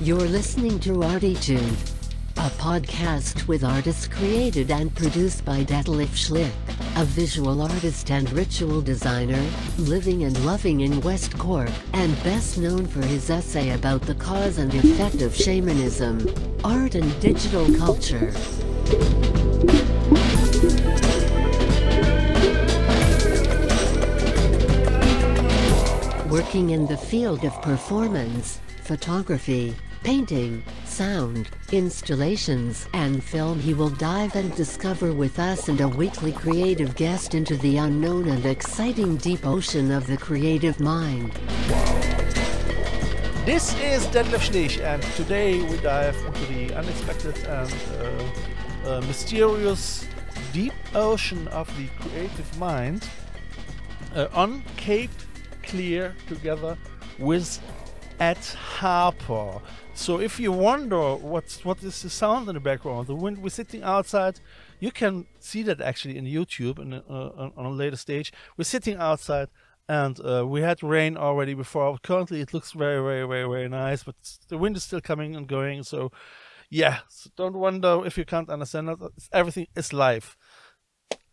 You're listening to ArTEEtude, a podcast with artists created and produced by Detlef Schlich, a visual artist and ritual designer, living and loving in West Cork, and best known for his essay about the cause and effect of shamanism, art and digital culture. Working in the field of performance, photography, painting, sound, installations, and film, he will dive and discover with us and a weekly creative guest into the unknown and exciting deep ocean of the creative mind. This is Detlef Schlich, and today we dive into the unexpected and mysterious deep ocean of the creative mind on Cape Cleire together with Ed Harper. So if you wonder what is the sound in the background, the wind, we're sitting outside. You can see that actually in YouTube and on a later stage. We're sitting outside, and we had rain already before. Currently it looks very, very, very, very nice, but the wind is still coming and going. So yeah, so don't wonder if you can't understand that. Everything is live.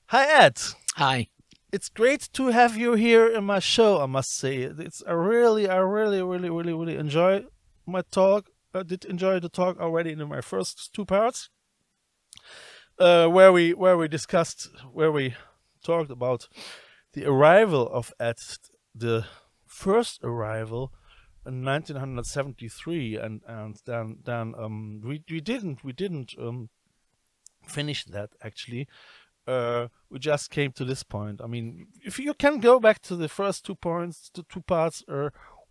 Hi Ed. Hi. It's great to have you here in my show, I must say. I really enjoy my talk. I did enjoy the talk already in my first two parts, where we talked about the arrival of Ed, the first arrival in 1973, and then we didn't finish that actually. We just came to this point. I mean, if you can go back to the first 2 points, the 2 parts,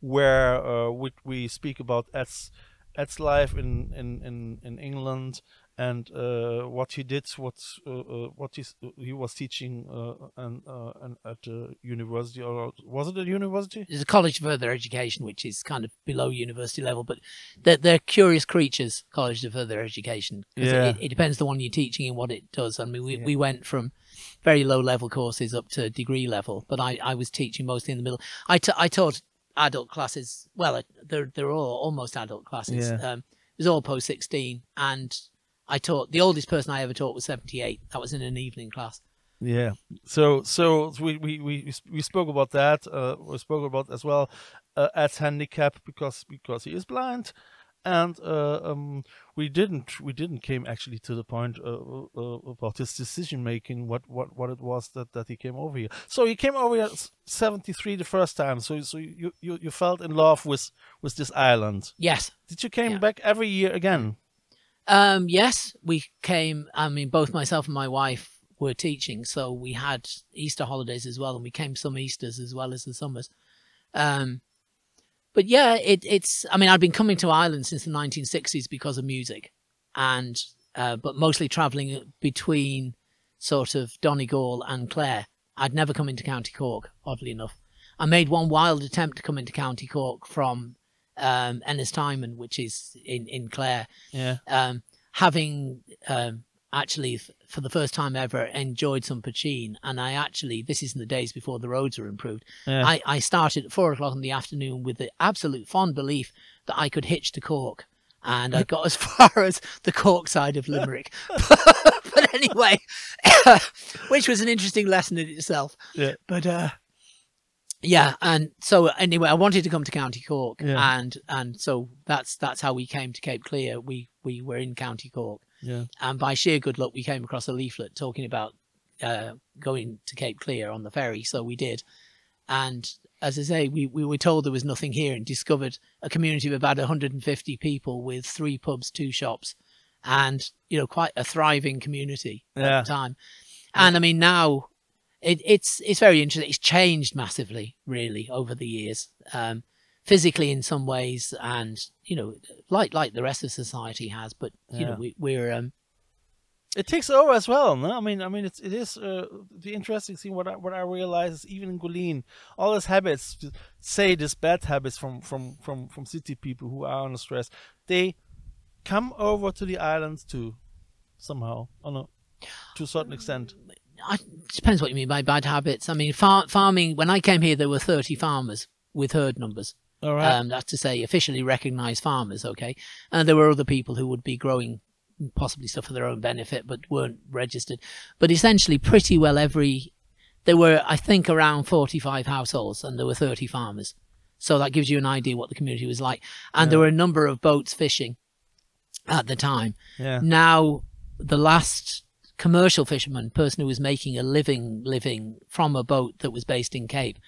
where we speak about Ed's life in England and what he did, what he was teaching and at the university, or was it a university? It's a college of further education, which is kind of below university level, but they're curious creatures, college of further education. Yeah. It depends the one you're teaching and what it does. I mean, we went from very low level courses up to degree level, but I was teaching mostly in the middle. I taught adult classes. Well, they're all almost adult classes. Yeah. It was all post 16, and I taught, the oldest person I ever taught was 78. That was in an evening class. Yeah. So we spoke about that. We spoke about as well Ed's handicap because he is blind, and we didn't came actually to the point about his decision making. What it was that he came over here. So he came over here 73 the first time. So you felt in love with this island. Yes. Did you came back every year again? Yes, we came. I mean, both myself and my wife were teaching, so we had Easter holidays as well, and we came some Easters as well as the summers. But yeah, it's. I mean, I'd been coming to Ireland since the 1960s because of music, and but mostly travelling between sort of Donegal and Clare. I'd never come into County Cork, oddly enough. I made one wild attempt to come into County Cork from Ennistimon, which is in Clare. Yeah. Having actually for the first time ever enjoyed some poachine, and I actually, this is in the days before the roads were improved. Yeah. I started at 4 o'clock in the afternoon with the absolute fond belief that I could hitch to Cork, and I got as far as the Cork side of Limerick. But anyway, which was an interesting lesson in itself. Yeah. But yeah, and so anyway, I wanted to come to County Cork, Yeah. and so that's how we came to Cape Cleire. We were in County Cork, Yeah. and by sheer good luck, we came across a leaflet talking about going to Cape Cleire on the ferry. So we did, and as I say, we were told there was nothing here, and discovered a community of about 150 people with 3 pubs, 2 shops, and quite a thriving community at the time. And I mean, now it's very interesting. It's changed massively, really, over the years, physically in some ways, and like the rest of society has. But we're it takes over as well, no? I mean, it is the interesting thing. What I realize is even in Gulleen, all these habits, say these bad habits from city people who are under stress, they come over to the islands too, somehow. to a certain extent? It depends what you mean by bad habits. I mean, farming, when I came here, there were 30 farmers with herd numbers. All right. That's to say, officially recognised farmers, okay? And there were other people who would be growing possibly stuff for their own benefit, but weren't registered. But essentially, pretty well there were, I think, around 45 households, and there were 30 farmers. So that gives you an idea what the community was like. And there were a number of boats fishing at the time. Yeah. Now, the last commercial fisherman, person who was making a living from a boat that was based in Cape,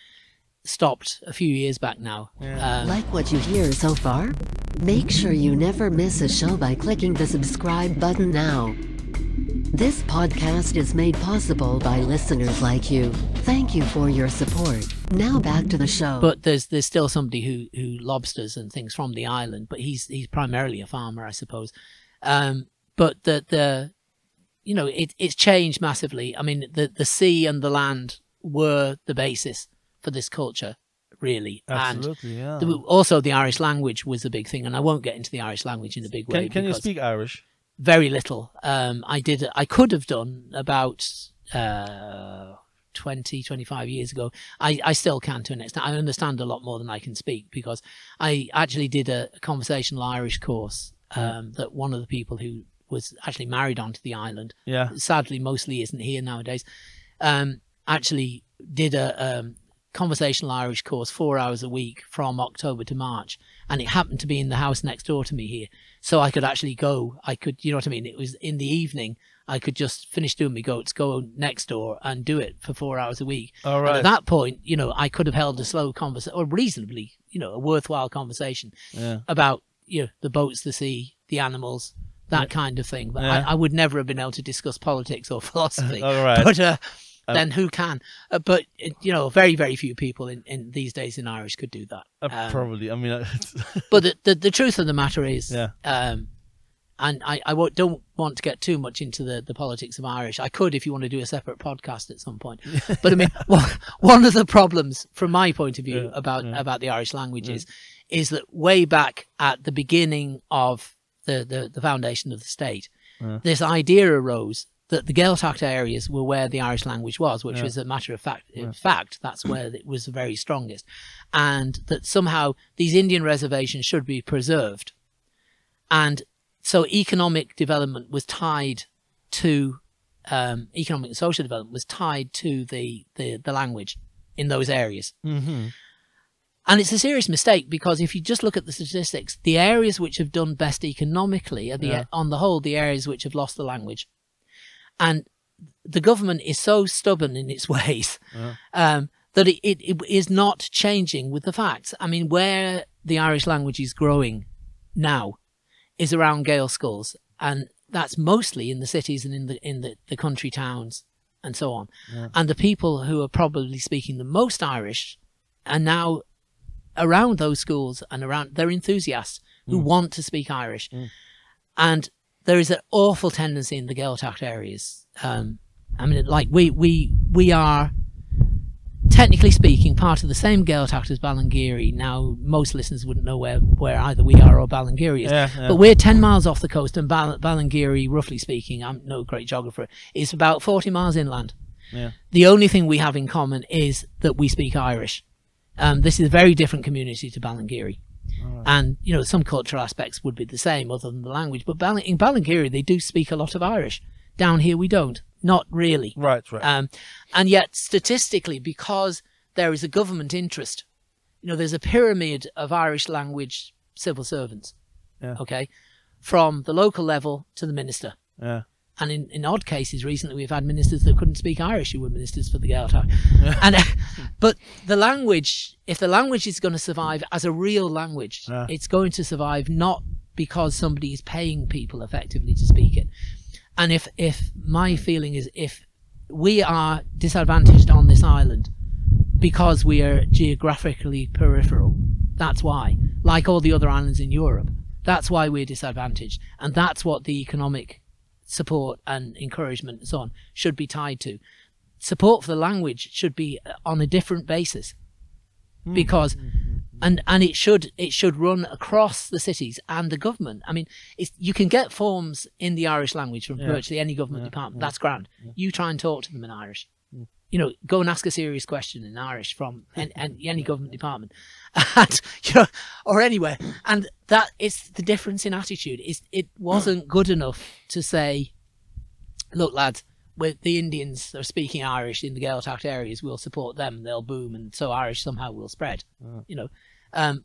stopped a few years back now. Yeah. Like what you hear so far? Make sure you never miss a show by clicking the subscribe button now. This podcast is made possible by listeners like you. Thank you for your support. Now back to the show. But there's still somebody who lobsters and things from the island, but he's primarily a farmer, I suppose. But it's changed massively. I mean, the sea and the land were the basis for this culture, really. Absolutely, yeah. Also, the Irish language was a big thing, and I won't get into the Irish language in a big way. Can you speak Irish? Very little. I could have done about 20, 25 years ago. I still can to an extent. I understand a lot more than I can speak, because I actually did a conversational Irish course that one of the people who was actually married onto the island, sadly mostly isn't here nowadays, actually did a conversational Irish course 4 hours a week from October to March, and it happened to be in the house next door to me here, so I could actually go. I could, you know what I mean, it was in the evening. I could just finish doing my goats, go next door and do it for 4 hours a week. All right. And at that point, I could have held a slow conversation, or reasonably, a worthwhile conversation about the boats, the sea, the animals, that kind of thing. But I would never have been able to discuss politics or philosophy. All right. But then who can? But very, very few people in these days in Irish could do that. Probably. I mean, but the truth of the matter is, and I don't want to get too much into the politics of Irish. I could, if you want to do a separate podcast at some point. But I mean, one of the problems from my point of view about the Irish language is that way back at the beginning of the foundation of the state, this idea arose that the Gaeltacht areas were where the Irish language was, which was a matter of fact. In fact, that's where it was the very strongest. And that somehow these Indian reservations should be preserved. And so economic development was tied to, economic and social development was tied to the language in those areas. Mm-hmm. And it's a serious mistake, because if you just look at the statistics, the areas which have done best economically are on the whole, the areas which have lost the language. And the government is so stubborn in its ways that it is not changing with the facts. I mean, where the Irish language is growing now is around Gael schools, and that's mostly in the cities and in the country towns and so on. Yeah. And the people who are probably speaking the most Irish are now around those schools, and they're enthusiasts who want to speak Irish. And there is an awful tendency in the Gaeltacht areas. I mean, like we are, technically speaking, part of the same Gaeltacht as Ballingeary. Now, most listeners wouldn't know where either we are or Ballingeary is. But we're 10 miles off the coast, and Ballingeary, roughly speaking, I'm no great geographer, is about 40 miles inland. Yeah. The only thing we have in common is that we speak Irish. This is a very different community to Ballingeary. Right. And, some cultural aspects would be the same other than the language. But in Ballingeary, they do speak a lot of Irish. Down here, we don't. Not really. Right. And yet, statistically, because there is a government interest, there's a pyramid of Irish language civil servants, okay, from the local level to the minister. Yeah. And in odd cases, recently, we've had ministers that couldn't speak Irish who were ministers for the Gaeltacht. But the language, if the language is going to survive as a real language, it's going to survive not because somebody is paying people effectively to speak it. And if my feeling is, if we are disadvantaged on this island because we are geographically peripheral, that's why. Like all the other islands in Europe, that's why we're disadvantaged. And that's what the economic support and encouragement and so on should be tied to. Support for the language should be on a different basis, because And it should run across the cities and the government. I mean, you can get forms in the Irish language from virtually any government department. That's grand. You try and talk to them in Irish. You know, go and ask a serious question in Irish from any government department, and or anywhere. And that is the difference in attitude. It wasn't good enough to say, look, lads, with the Indians are speaking Irish in the Gaeltacht areas, we'll support them. They'll boom, and so Irish somehow will spread. You know.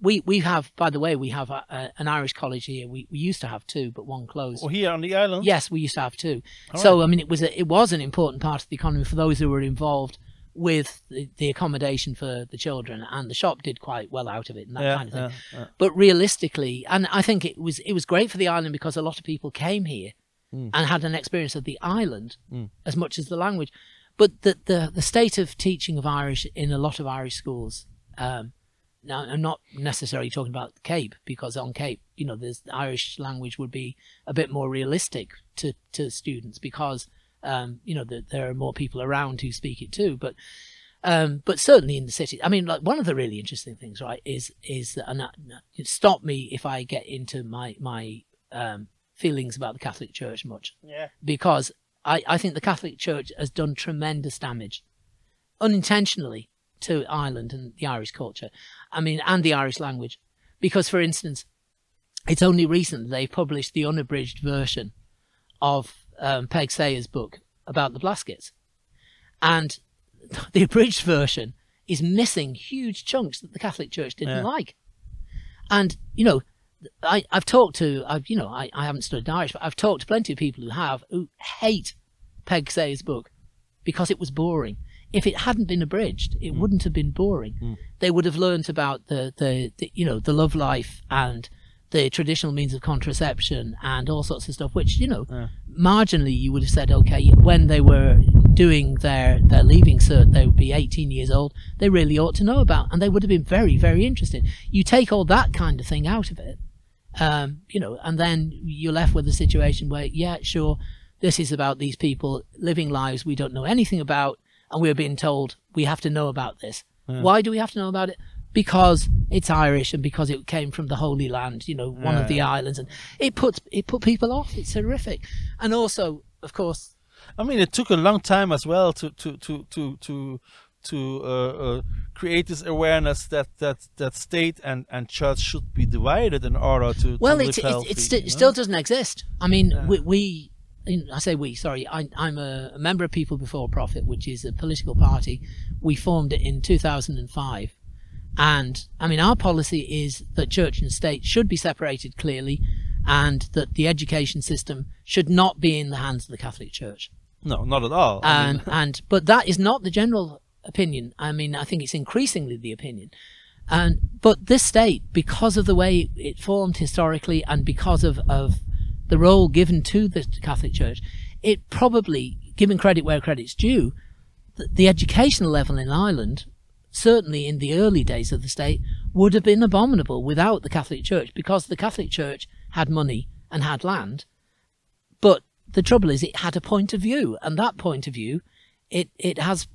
We have, by the way, we have an Irish college here. We used to have two, but one closed. Oh, here on the island? Yes, we used to have two. All so, right. I mean, it was an important part of the economy for those who were involved with the accommodation for the children, and the shop did quite well out of it and that kind of thing. But realistically, and I think it was great for the island because a lot of people came here and had an experience of the island as much as the language. But the state of teaching of Irish in a lot of Irish schools. Now, I'm not necessarily talking about the Cape, because on Cape, you know, the Irish language would be a bit more realistic to students because, you know, there are more people around who speak it too. But certainly in the city, I mean, like one of the really interesting things, right, is that, and stop me if I get into my feelings about the Catholic Church much, because I think the Catholic Church has done tremendous damage, unintentionally, to Ireland and the Irish culture, I mean, and the Irish language. Because, for instance, it's only recent they published the unabridged version of Peg Sayers' book about the Blaskets. And the abridged version is missing huge chunks that the Catholic Church didn't like. And, you know, I've talked to, I haven't studied Irish, but I've talked to plenty of people who hate Peg Sayers' book because it was boring. If it hadn't been abridged, it wouldn't have been boring. They would have learnt about the love life and the traditional means of contraception and all sorts of stuff, which, you know, marginally you would have said, okay, when they were doing their leaving cert, they would be 18 years old, they really ought to know about, and they would have been very, very interested. You take all that kind of thing out of it, you know, and then you're left with a situation where, yeah, sure, this is about these people living lives we don't know anything about, and we're being told we have to know about this. Why do we have to know about it? Because it's Irish and because it came from the Holy Land, you know, one of the islands, and it put people off. It's horrific. And also, of course, I mean, it took a long time as well to create this awareness that state and church should be divided in order to live healthy, it still doesn't exist. I mean, I'm a member of People Before Profit, which is a political party. We formed it in 2005. And, I mean, our policy is that church and state should be separated clearly, and that the education system should not be in the hands of the Catholic Church. No, not at all. But that is not the general opinion. I mean, I think it's increasingly the opinion. But this state, because of the way it formed historically and because of the role given to the Catholic Church, it probably, given credit where credit's due, the educational level in Ireland, certainly in the early days of the state, would have been abominable without the Catholic Church, because the Catholic Church had money and had land. But the trouble is, it had a point of view, and that point of view, it has,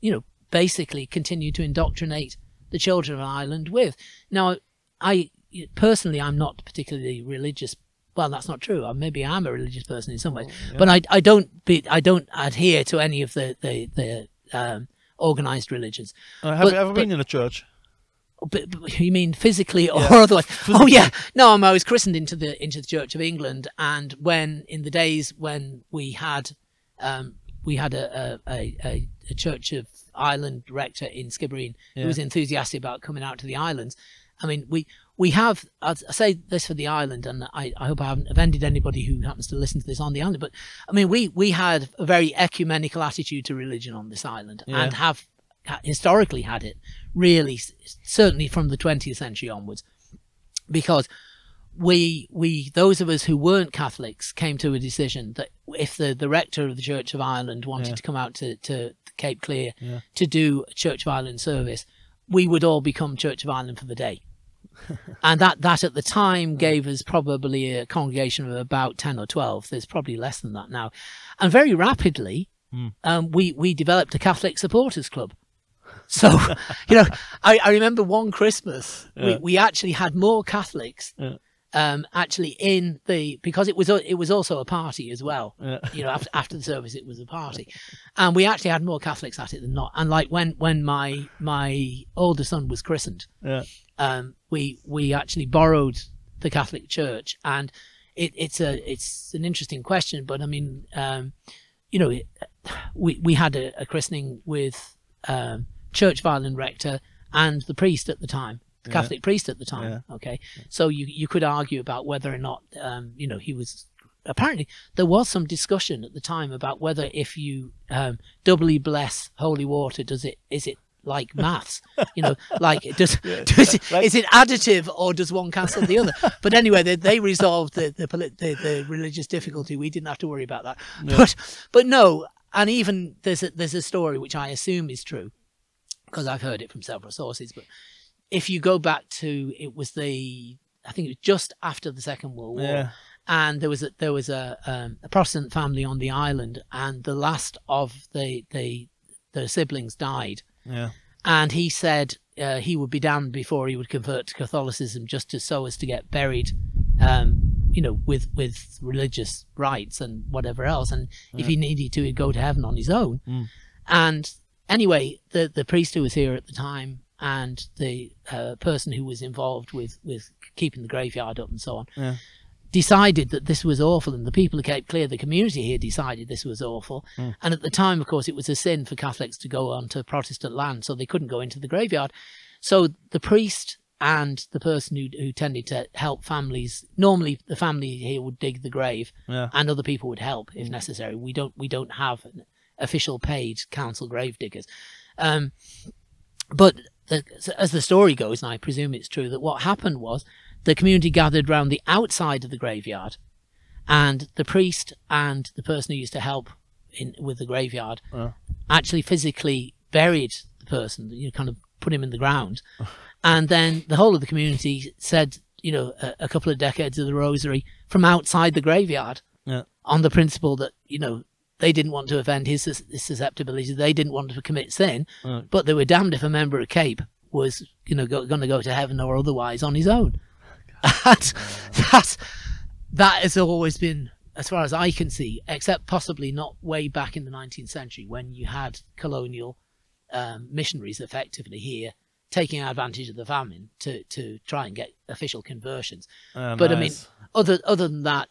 you know, basically continued to indoctrinate the children of Ireland with. Now, personally, I'm not particularly religious. Well, that's not true. Maybe I'm a religious person in some ways, but I don't adhere to any of the organized religions. Have you ever been in a church? But you mean physically or otherwise? Oh yeah, no. I was christened into the Church of England, and when in the days when we had a Church of Ireland rector in Skibbereen who was enthusiastic about coming out to the islands. I mean, we have, I say this for the island, and I hope I haven't offended anybody who happens to listen to this on the island, but I mean, we had a very ecumenical attitude to religion on this island, and have historically had it, really, certainly from the 20th century onwards, because those of us who weren't Catholics came to a decision that if the rector of the Church of Ireland wanted to come out to Cape Clear to do a Church of Ireland service, we would all become Church of Ireland for the day. And that at the time gave us probably a congregation of about 10 or 12. There's probably less than that now. And very rapidly, we developed a Catholic supporters club. So, I remember one Christmas, we actually had more Catholics actually because it was also a party as well. After the service, it was a party. And we actually had more Catholics at it than not. And like when my older son was christened, we actually borrowed the Catholic Church, and it's an interesting question, but I mean, we had a christening with church violin rector and the priest at the time, the Catholic priest at the time. Okay, so you could argue about whether or not he was. Apparently, there was some discussion at the time about whether if you doubly bless holy water, is it like maths, like is it additive or does one cancel the other? But anyway, they resolved the religious difficulty. We didn't have to worry about that. But no, and even there's a story which I assume is true because I've heard it from several sources. But if you go back to I think it was just after the Second World War. And there was a Protestant family on the island, and the last of the siblings died. And he said he would be damned before he would convert to Catholicism, just so as to get buried, with religious rites and whatever else. And if he needed to, he'd go to heaven on his own. And anyway, the priest who was here at the time and the person who was involved with keeping the graveyard up and so on, decided that this was awful, and the people of Cape Clear, the community here, decided this was awful. And at the time, of course, it was a sin for Catholics to go onto Protestant land, so they couldn't go into the graveyard. So the priest and the person who tended to help families, normally the family here would dig the grave, and other people would help if necessary. We don't have official paid council grave diggers. But as the story goes, and I presume it's true, that what happened was the community gathered round the outside of the graveyard, and the priest and the person who used to help with the graveyard actually physically buried the person, kind of put him in the ground. And then the whole of the community said, a couple of decades of the rosary from outside the graveyard on the principle that, they didn't want to offend his susceptibility. They didn't want to commit sin, but they were damned if a member of Cape was, going to go to heaven or otherwise on his own. That has always been, as far as I can see, except possibly not way back in the 19th century when you had colonial missionaries effectively here taking advantage of the famine to try and get official conversions. But nice. I mean, other than that,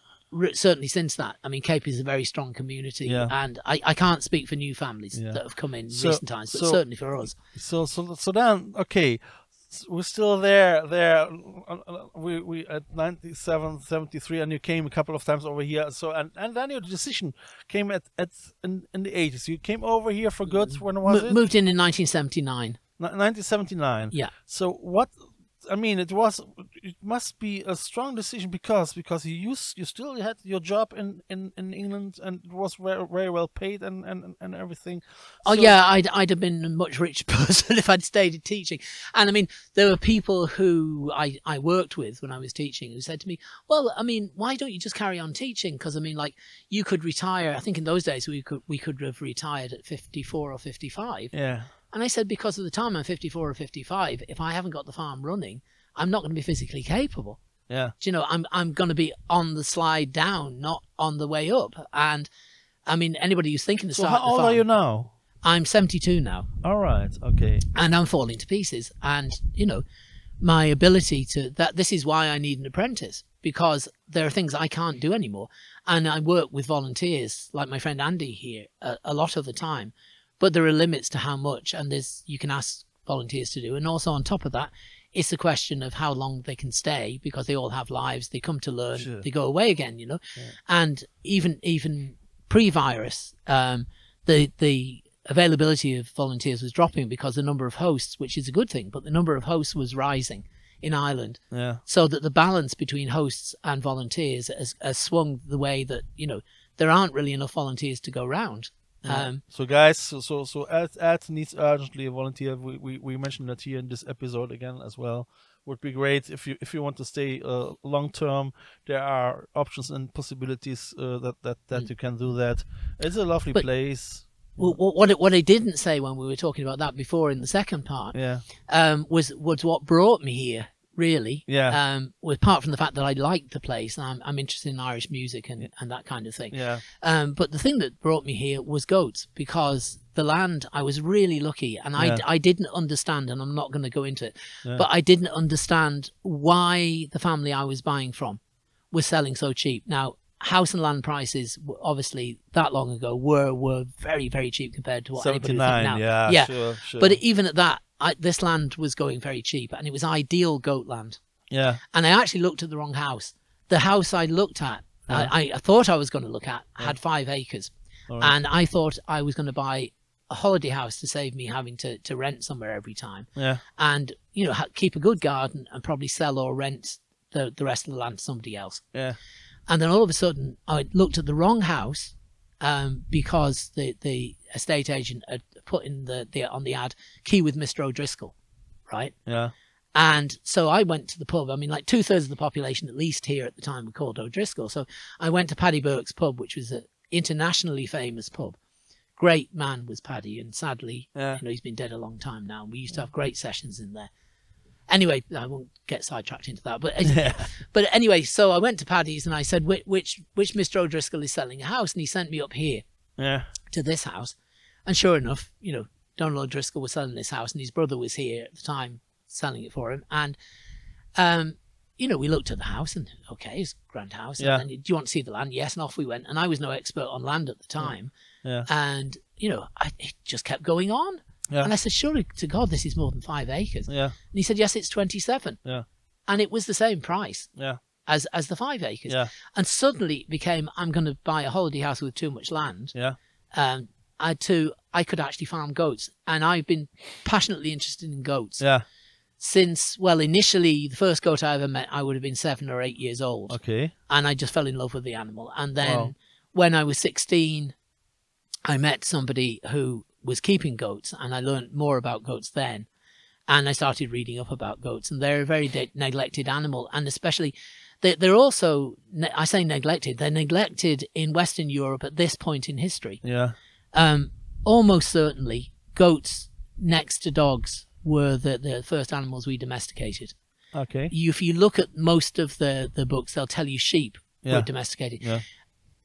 certainly since that, I mean, Cape is a very strong community, and I can't speak for new families that have come in recent times, but certainly for us. So then, okay. We're still there. We at 97, 73, and you came a couple of times over here. So and then your decision came in the 80s. You came over here for good. When was it? Moved in 1979. 1979. Yeah. So what? I mean, it must be a strong decision because you still had your job in England, and it was very, very well paid and everything. Oh yeah, I'd have been a much richer person if I'd stayed in teaching. And I mean, there were people who I worked with when I was teaching who said to me, well, I mean, why don't you just carry on teaching? Because I mean, like, you could retire. I think in those days we could have retired at 54 or 55. Yeah. And I said, because of the time I'm 54 or 55, if I haven't got the farm running, I'm not going to be physically capable. Yeah. Do you know, I'm going to be on the slide down, not on the way up. And I mean, anybody who's thinking to start the farm. How old are you now? I'm 72 now. All right. Okay. And I'm falling to pieces. And, my ability this is why I need an apprentice, because there are things I can't do anymore. And I work with volunteers like my friend Andy here a lot of the time. But there are limits to how much, and you can ask volunteers to do. And also on top of that, it's a question of how long they can stay, because they all have lives. They come to learn, sure. They go away again, Yeah. And even pre-virus, the availability of volunteers was dropping because the number of hosts, which is a good thing, but the number of hosts was rising in Ireland. Yeah. So that the balance between hosts and volunteers has swung the way that, there aren't really enough volunteers to go round. So guys, so Ed needs urgently a volunteer. We mentioned that here in this episode again as well. Would be great if you want to stay long term. There are options and possibilities that you can do that. It's a lovely place. what I didn't say when we were talking about that before in the second part, was what brought me here. Really, was apart from the fact that I liked the place, and I'm interested in Irish music and that kind of thing. But the thing that brought me here was goats, because the land, I was really lucky, and I didn't understand, and I'm not going to go into it, but I didn't understand why the family I was buying from was selling so cheap. Now, house and land prices, obviously, that long ago were very, very cheap compared to what anybody would think now. Sure. But even at that, this land was going very cheap, and it was ideal goat land. And I actually looked at the wrong house. The house I looked at, I thought I was going to look at, had 5 acres. And I thought I was going to buy a holiday house to save me having to rent somewhere every time. And, you know, keep a good garden and probably sell or rent the rest of the land to somebody else. And then all of a sudden, I looked at the wrong house, because the estate agent had put in on the ad, key with Mr. O'Driscoll, right? And so I went to the pub. I mean, like 2/3 of the population, at least here at the time, were called O'Driscoll. So I went to Paddy Burke's pub, which was an internationally famous pub. Great man was Paddy, and sadly, you know, he's been dead a long time now. We used to have great sessions in there. Anyway, I won't get sidetracked into that. But anyway, so I went to Paddy's and I said, which Mr. O'Driscoll is selling a house? And he sent me up here to this house. And sure enough, you know, Donald O'Driscoll was selling this house, and his brother was here at the time selling it for him. And, you know, we looked at the house and, okay, it's a grand house. And then, do you want to see the land? Yes. And off we went. And I was no expert on land at the time. And, you know, it just kept going on. And I said, surely to God, this is more than 5 acres. And he said, yes, it's 27. And it was the same price as the 5 acres. And suddenly it became, I'm going to buy a holiday house with too much land. I could actually farm goats. And I've been passionately interested in goats since, well, initially, the first goat I ever met, I would have been 7 or 8 years old. And I just fell in love with the animal. And then when I was 16, I met somebody who was keeping goats, and I learned more about goats then. And I started reading up about goats, and they're a very neglected animal. And especially, they're also, I say neglected, they're neglected in Western Europe at this point in history. Almost certainly, goats next to dogs were the first animals we domesticated. If you look at most of the books, they'll tell you sheep were domesticated.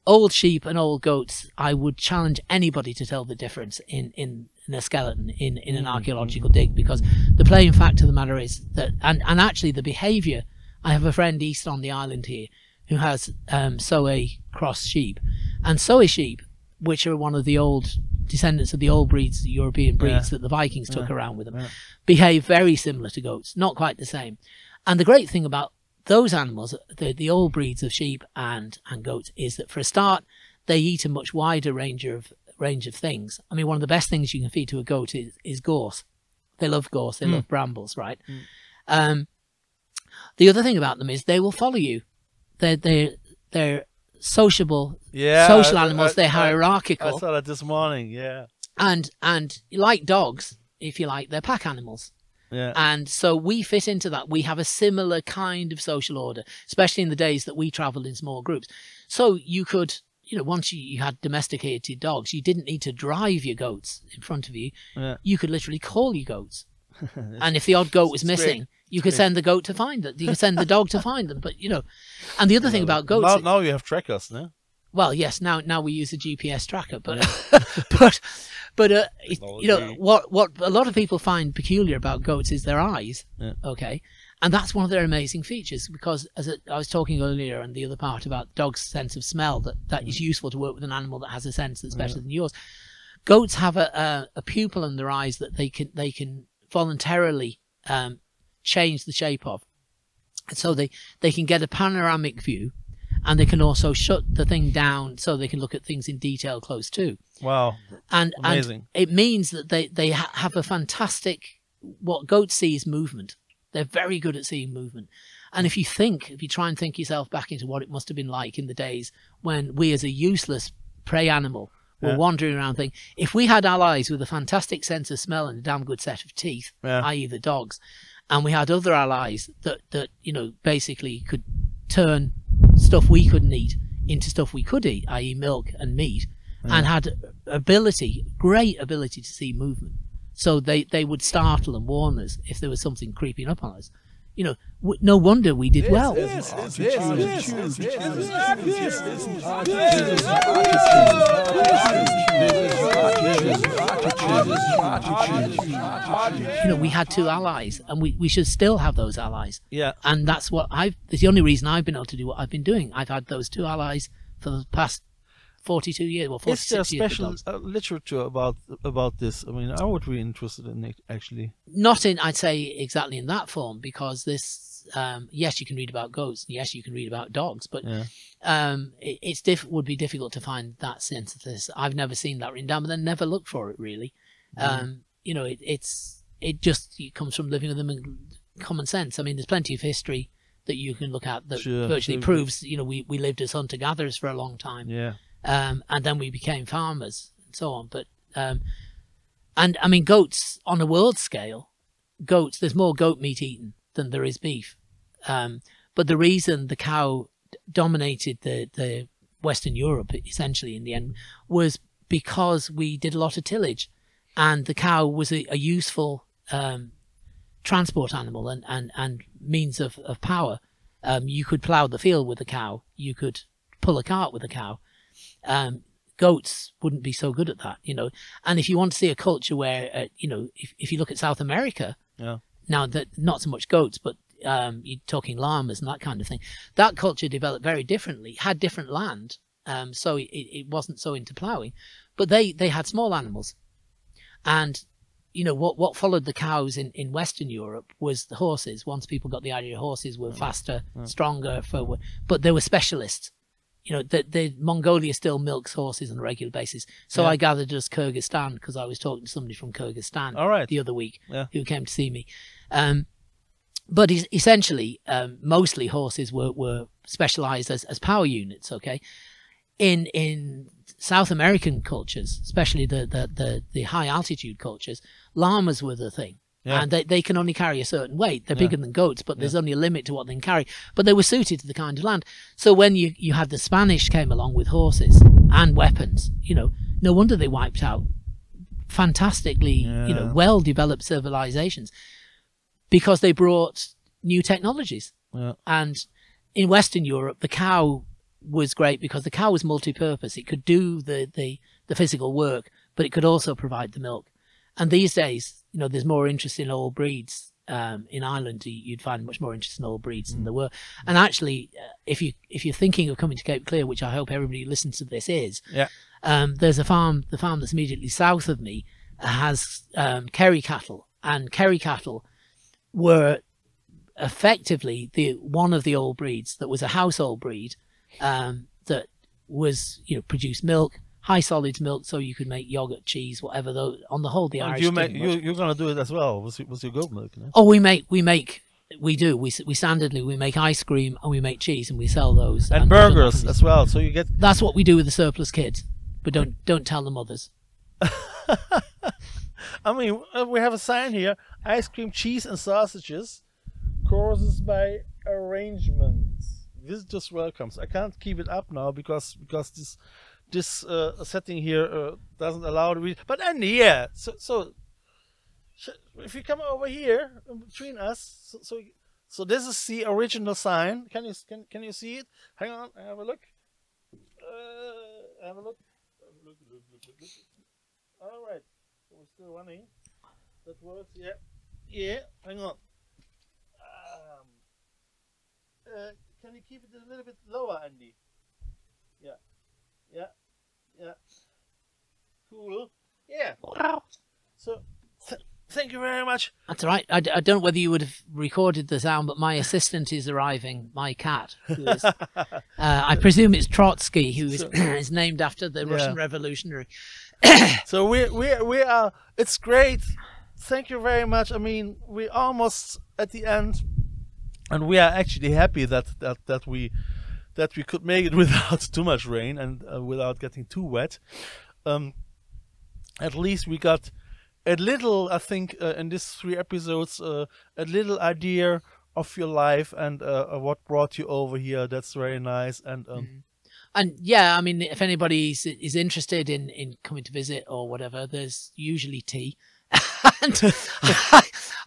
Old sheep and old goats, I would challenge anybody to tell the difference in a skeleton, in an archaeological dig, because the plain fact of the matter is that, and actually the behaviour, I have a friend east on the island here who has Soay cross sheep, and Soay sheep, which are one of the old descendants of the old breeds, the European breeds that the Vikings took around with them, behave very similar to goats, not quite the same. And the great thing about those animals, the old breeds of sheep and goats, is that for a start, they eat a much wider range of things. I mean, one of the best things you can feed to a goat is gorse. They love gorse. They love brambles, right? The other thing about them is they will follow you. They're sociable, social animals. They're hierarchical. I saw that this morning. And like dogs, if you like, they're pack animals. And so we fit into that. We have a similar kind of social order, especially in the days that we traveled in small groups. So you could, you know, once you had domesticated dogs, you didn't need to drive your goats in front of you. You could literally call your goats. And if the odd goat was missing, you could send the goat to find it. You could send the dog to find them. But, you know, and the other thing about goats... Now you have trackers, no? Well, yes, now we use a GPS tracker, but you know, what a lot of people find peculiar about goats is their eyes. Okay, and that's one of their amazing features, because as I was talking earlier in the other part about dogs' sense of smell, that is useful to work with an animal that has a sense that's better than yours. Goats have a pupil in their eyes that they can voluntarily change the shape of, so they can get a panoramic view. And they can also shut the thing down so they can look at things in detail close to. Wow. Amazing. And it means that they have a fantastic, what goats see is movement. They're very good at seeing movement. And if you try and think yourself back into what it must have been like in the days when we as a useless prey animal were wandering around thinking, if we had allies with a fantastic sense of smell and a damn good set of teeth, i.e. the dogs, and we had other allies that you know, basically could turn stuff we couldn't eat into stuff we could eat, i.e. milk and meat, and had great ability to see movement. So they would startle and warn us if there was something creeping up on us. You know, no wonder we did well. You know, we had 2 allies, and we should still have those allies. Yeah. And that's the only reason I've been able to do what I've been doing. I've had those 2 allies for the past 42 years, well, 46 years. Is there special literature about this? I mean, I would be interested in it, actually. Not in, I'd say, exactly in that form, because this, yes, you can read about goats, yes, you can read about dogs, but would be difficult to find that sense of this. I've never seen that written down, but then never looked for it, really. You know, it comes from living with them and common sense. I mean, there's plenty of history that you can look at that virtually proves, you know, we lived as hunter-gatherers for a long time. Yeah. And then we became farmers and so on. But and I mean, goats on a world scale, there's more goat meat eaten than there is beef. But the reason the cow dominated the Western Europe essentially in the end was because we did a lot of tillage, and the cow was a useful transport animal and means of power. You could plough the field with a cow. You could pull a cart with a cow. Goats wouldn't be so good at that, you know. And if you want to see a culture where, you know, if you look at South America, now that not so much goats, but you're talking llamas and that kind of thing, that culture developed very differently, had different land, so it wasn't so into ploughing, but they had small animals. And you know what followed the cows in Western Europe was the horses. Once people got the idea horses were faster, stronger, but they were specialists. You know, the Mongolia still milks horses on a regular basis. So I gathered as Kyrgyzstan, because I was talking to somebody from Kyrgyzstan the other week who came to see me. But essentially, mostly horses were specialized as power units. Okay, in South American cultures, especially the high altitude cultures, llamas were the thing. And they can only carry a certain weight. They're bigger than goats, but there's only a limit to what they can carry. But they were suited to the kind of land. So when you had the Spanish came along with horses and weapons, you know, no wonder they wiped out fantastically, you know, well-developed civilizations, because they brought new technologies. And in Western Europe, the cow was great because the cow was multi-purpose. It could do the physical work, but it could also provide the milk. And these days, you know, there's more interest in old breeds. In Ireland, you'd find much more interest in old breeds than there were. And actually, if you're thinking of coming to Cape Clear, which I hope everybody who listens to this is, there's the farm that's immediately south of me has Kerry cattle, and Kerry cattle were effectively one of the old breeds that was a household breed that was, you know, produced milk. High solids milk, so you could make yogurt, cheese, whatever. Though on the whole, the Irish you're going to do it as well with your goat milk. You know? Oh, we standardly make ice cream and we make cheese and we sell those and burgers as well. So you get that's what we do with the surplus kids, but don't tell the mothers. I mean, we have a sign here: ice cream, cheese, and sausages. Courses by arrangement. Visitors welcomes. I can't keep it up now because this setting here doesn't allow to read. But Andy, so if you come over here between us, so this is the original sign. Can you see it? Hang on, have a look. Have a look. All right, so we're still running. That works. Yeah. Hang on. Can you keep it a little bit lower, Andy? Yeah. Cool. Yeah. Wow. So, thank you very much. That's all right. I don't know whether you would have recorded the sound, but my assistant is arriving, my cat. Who is, I presume it's Trotsky, who is named after the Russian revolutionary. So we are. It's great. Thank you very much. I mean, we're almost at the end, and we are actually happy that we could make it without too much rain and without getting too wet. At least we got a little, I think, in these 3 episodes, a little idea of your life and what brought you over here. That's very nice. And And yeah, I mean, if anybody is interested in coming to visit or whatever, there's usually tea. And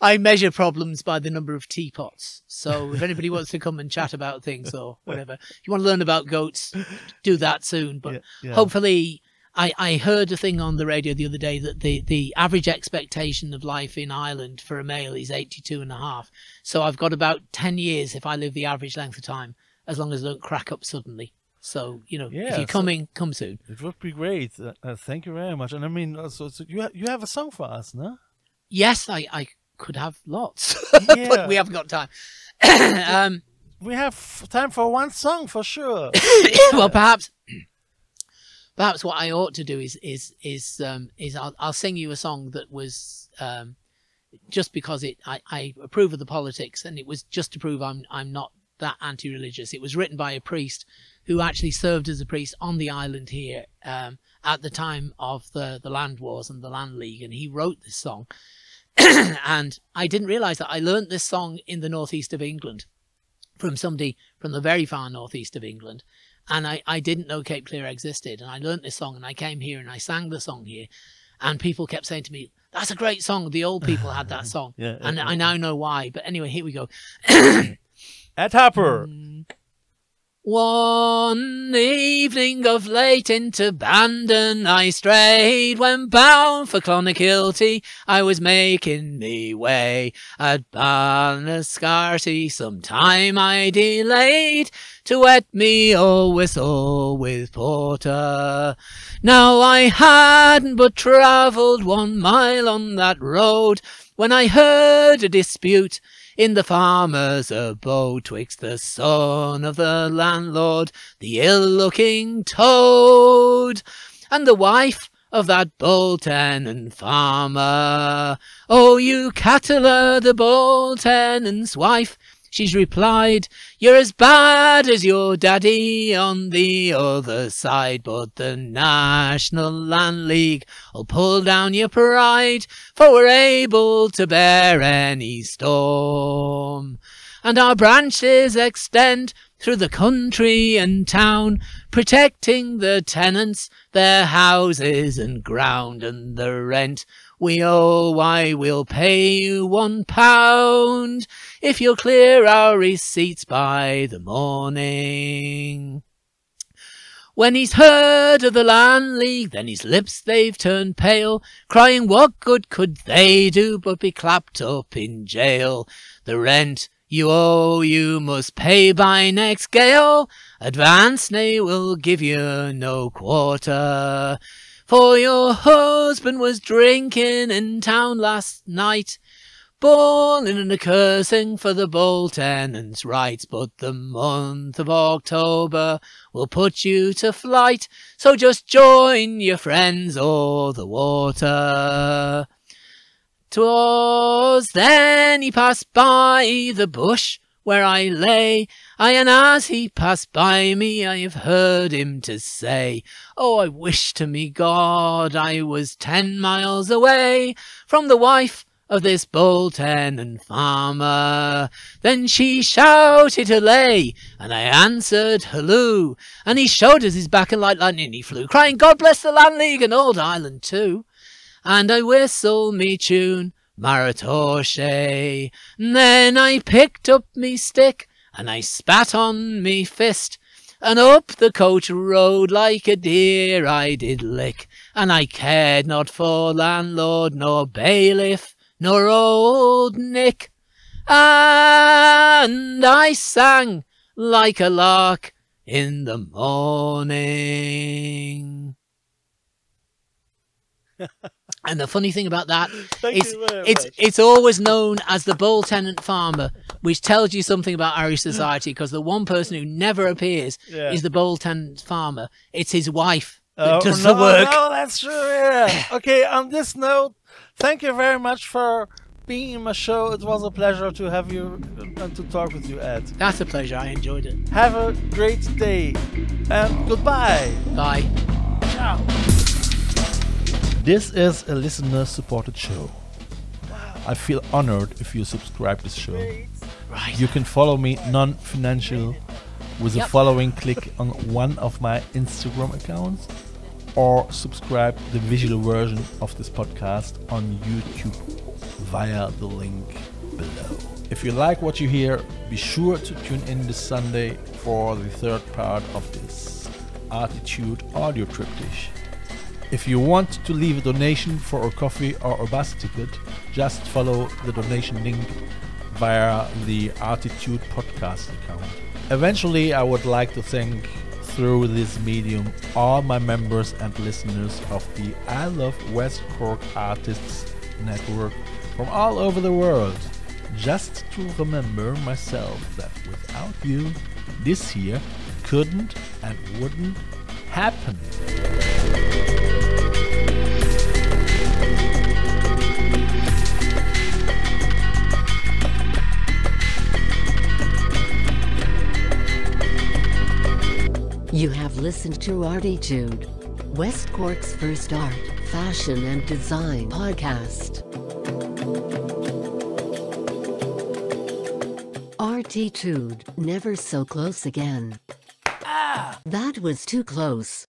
I measure problems by the number of teapots. So if anybody wants to come and chat about things or whatever, if you want to learn about goats, do that soon. But hopefully, I heard a thing on the radio the other day that the average expectation of life in Ireland for a male is 82.5. So I've got about 10 years if I live the average length of time, as long as I don't crack up suddenly. So, you know, if you're coming, come soon. It would be great. Thank you very much. And I mean, also, so you have a song for us, no? Yes, I could have lots, but we haven't got time. We have time for one song for sure. Well, perhaps what I ought to do is I'll sing you a song that was just because I approve of the politics, and it was just to prove I'm not that anti-religious. It was written by a priest who actually served as a priest on the island here at the time of the land wars and the land league, and he wrote this song. And I didn't realise that I learnt this song in the northeast of England from somebody from the very far northeast of England, and I didn't know Cape Clear existed, and I learnt this song and I came here and I sang the song here, and people kept saying to me, that's a great song, the old people had that song. I now know why. But anyway, here we go. Ed Harper. One evening of late into Bandon I strayed, when bound for Clonakilty I was making me way. At Ballinascarty some time I delayed, to wet me old whistle with porter. Now I hadn't but travelled 1 mile on that road, when I heard a dispute in the farmer's abode, twixt the son of the landlord, the ill-looking toad, and the wife of that bold tenant farmer. Oh, you cattler, the bold tenant's wife, she's replied, you're as bad as your daddy on the other side, but the National Land League will pull down your pride, for we're able to bear any storm. And our branches extend through the country and town, protecting the tenants, their houses and ground, and the rent we owe, why, we'll pay you £1 if you'll clear our receipts by the morning. When he's heard of the Land League, then his lips they've turned pale, crying what good could they do but be clapped up in jail. The rent you owe you must pay by next gale, advance they will give you no quarter. For your husband was drinking in town last night, bawling and a-cursing for the bold tenant's rights, but the month of October will put you to flight, so just join your friends o'er the water. 'Twas then he passed by the bush where I lay, and as he passed by me I have heard him to say, oh, I wish to me God I was 10 miles away from the wife of this bold tenant farmer. Then she shouted hallay, and I answered halloo, and he showed us his back, and like lightning he flew, crying God bless the Land League and old Ireland too. And I whistled me tune, Maratoshe. Then I picked up me stick, and I spat on me fist, and up the coach road like a deer I did lick, and I cared not for landlord nor bailiff nor old Nick, and I sang like a lark in the morning. And the funny thing about that is it's always known as the bold tenant farmer, which tells you something about Irish society, because the one person who never appears is the bold tenant farmer. It's his wife that does the work. No, that's true, yeah. Okay, on this note, thank you very much for being in my show. It was a pleasure to have you and to talk with you, Ed. That's a pleasure. I enjoyed it. Have a great day, and goodbye. Bye. Ciao. This is a listener-supported show. I feel honored if you subscribe this show. Right. You can follow me non-financial with the following click on one of my Instagram accounts, or subscribe the visual version of this podcast on YouTube via the link below. If you like what you hear, be sure to tune in this Sunday for the third part of this ArTEEtude audio triptych. If you want to leave a donation for a coffee or a bus ticket, just follow the donation link via the ArTEEtude podcast account. Eventually, I would like to thank, through this medium, all my members and listeners of the I Love West Cork Artists Network from all over the world. Just to remember myself that without you, this here couldn't and wouldn't happen. You have listened to ArTEEtude, West Cork's first art, fashion and design podcast. ArTEEtude, never so close again. That was too close.